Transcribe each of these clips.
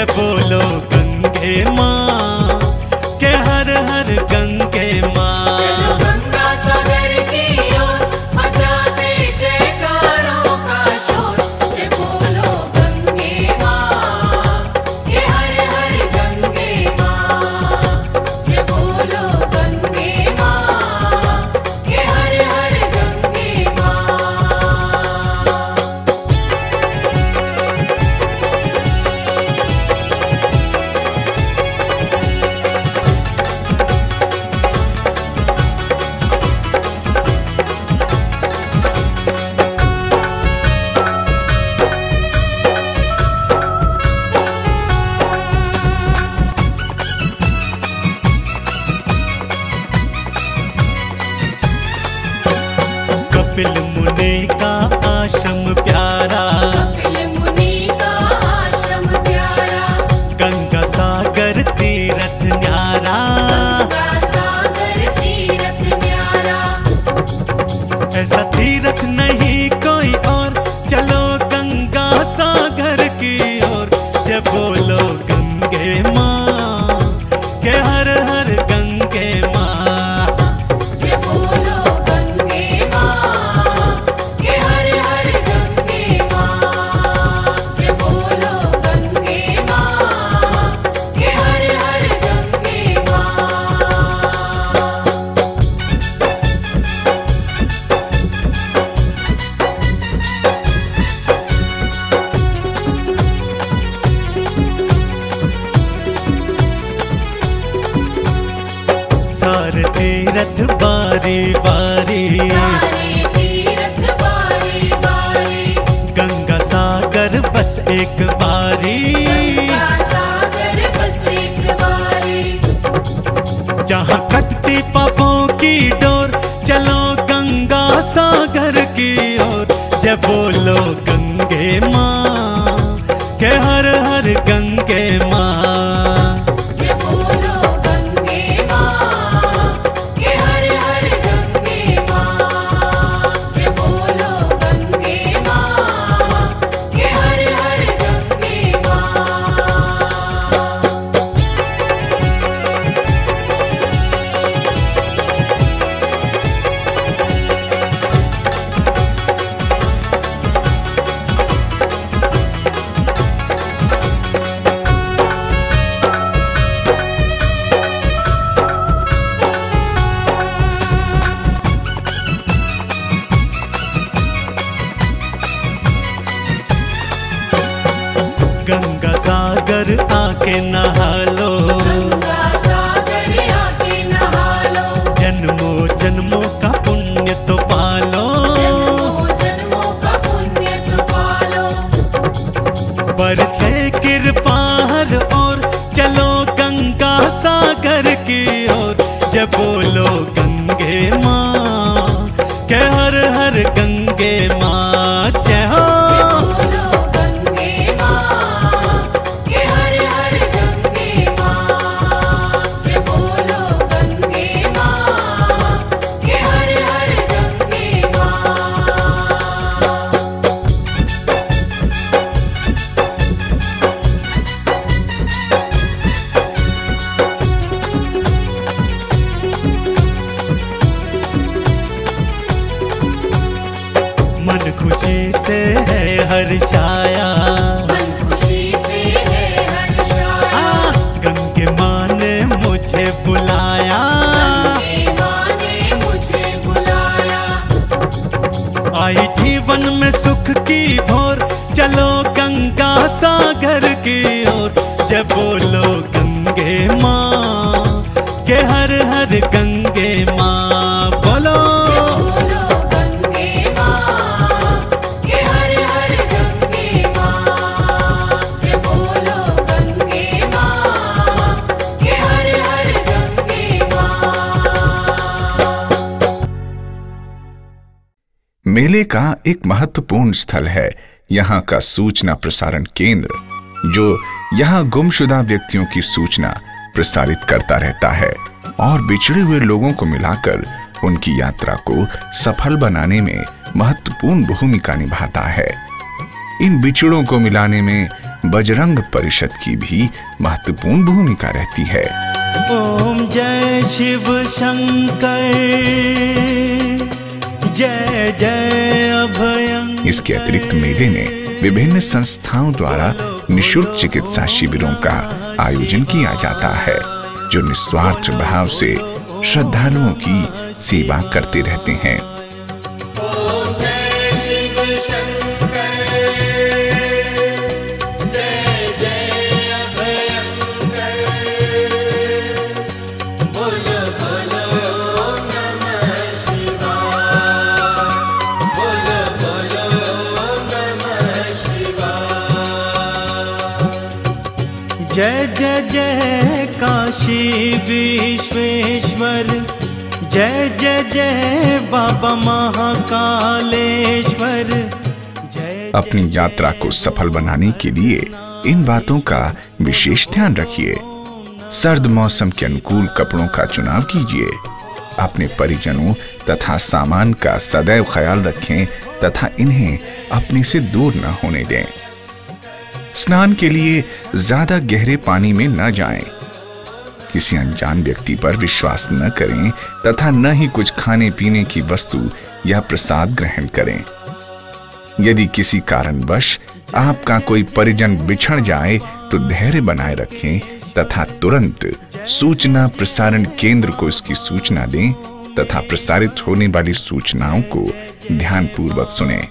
जय बोलो गंगे माँ के हर हर गंगे माँ। चलो गंगा सागर की ओर मचाते जयकारों का शोर। जय बोलो गंगे माँ के हर हर गंगे माँ। जय बोलो गंगे माँ के हर हर गंगे माँ। कपिल मुनि का आश्रम प्यारा, कपिल मुनि का आश्रम प्यारा। गंगा सागर तीरथ न्यारा। गंगा सागर तीरथ न्यारा। ऐसा तीरथ नहीं कोई और, चलो गंगा सागर की ओर। जय बोलो गंगे माँ के हर हर गंगे माँ। जय बोलो गंगे माँ के हर हर गंगे माँ। जय बोलो गंगे माँ के हर हर गंगे माँ। सारे तीरथ बारी बारी, सारे तीरथ बारी बारी। गंगा सागर बस एक बारी। गंगा सागर बस एक बारी। जहाँ कटती पापों की डोर, चलो गंगा सागर की ओर। जय बोलो गंगे माँ के हर हर गंगे माँ। जय बोलो गंगे माँ के हर हर गंगे माँ। जय बोलो गंगे माँ के हर हर गंगे माँ। गंगा सागर आके नहा लो, गंगा सागर आके नहा लो। जन्मों जन्मों का पुण्य तो पालो। जन्मों जन्मों का पुण्य तो पालो। बरसे कृपा हर ओर, चलो गंगा सागर की ओर। जय बोलो गंगे माँ के हर हर गंगे माँ। जय हो। जय बोलो गंगे माँ के हर हर गंगे माँ। जय बोलो गंगे माँ के हर हर गंगे माँ। मन खुशी से है हर्षाया, मन खुशी से है हर्षाया। गंगे माँ ने मुझे बुलाया। गंगे माँ ने मुझे बुलाया। आई जीवन में सुख की भोर, चलो गंगा सागर की ओर। जय बोलो गंगे माँ के हर हर गंगे माँ। बोलो जय बोलो गंगे माँ के हर हर गंगे माँ। जय बोलो गंगे माँ के हर हर गंगे माँ। मेले का एक महत्वपूर्ण स्थल है यहाँ का सूचना प्रसारण केंद्र, जो यहाँ गुमशुदा व्यक्तियों की सूचना प्रसारित करता रहता है और बिछड़े हुए लोगों को मिलाकर उनकी यात्रा को सफल बनाने में महत्वपूर्ण भूमिका निभाता है। इन बिछड़ों को मिलाने में बजरंग परिषद की भी महत्वपूर्ण भूमिका रहती है। ओम जय शिव शंकर, जय जय अभयंकर। इसके अतिरिक्त मेले में विभिन्न संस्थाओं द्वारा निःशुल्क चिकित्सा शिविरों का आयोजन किया जाता है, जो निस्वार्थ भाव से श्रद्धालुओं की सेवा करते रहते हैं। जय जय जय काशी विश्वेश्वर, जय जय जय बाबा महाकालेश्वर। अपनी यात्रा को सफल बनाने के लिए इन बातों का विशेष ध्यान रखिए। सर्द मौसम के अनुकूल कपड़ों का चुनाव कीजिए। अपने परिजनों तथा सामान का सदैव ख्याल रखें तथा इन्हें अपने से दूर न होने दें। स्नान के लिए ज्यादा गहरे पानी में न जाएं। किसी अनजान व्यक्ति पर विश्वास न करें तथा न ही कुछ खाने पीने की वस्तु या प्रसाद ग्रहण करें। यदि किसी कारणवश आपका कोई परिजन बिछड़ जाए तो धैर्य बनाए रखें तथा तुरंत सूचना प्रसारण केंद्र को इसकी सूचना दें तथा प्रसारित होने वाली सूचनाओं को ध्यानपूर्वक सुनें।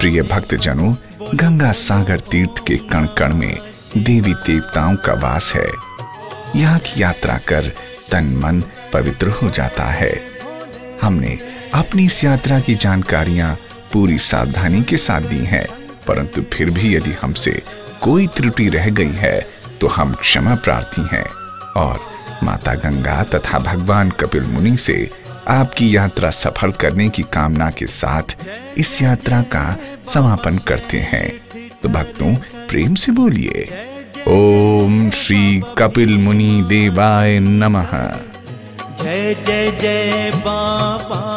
प्रिय भक्तजनों, गंगा सागर तीर्थ के कण कण में देवी देवताओं का वास है। यहाँ की यात्रा कर तन मन पवित्र हो जाता है। हमने अपनी इस यात्रा की जानकारियां पूरी सावधानी के साथ दी हैं, परंतु फिर भी यदि हमसे कोई त्रुटि रह गई है तो हम क्षमा प्रार्थी हैं और माता गंगा तथा भगवान कपिल मुनि से आपकी यात्रा सफल करने की कामना के साथ इस यात्रा का समापन करते हैं। तो भक्तों, प्रेम से बोलिए ओम श्री कपिल मुनि देवाय नमः। जय जय जय बाबा।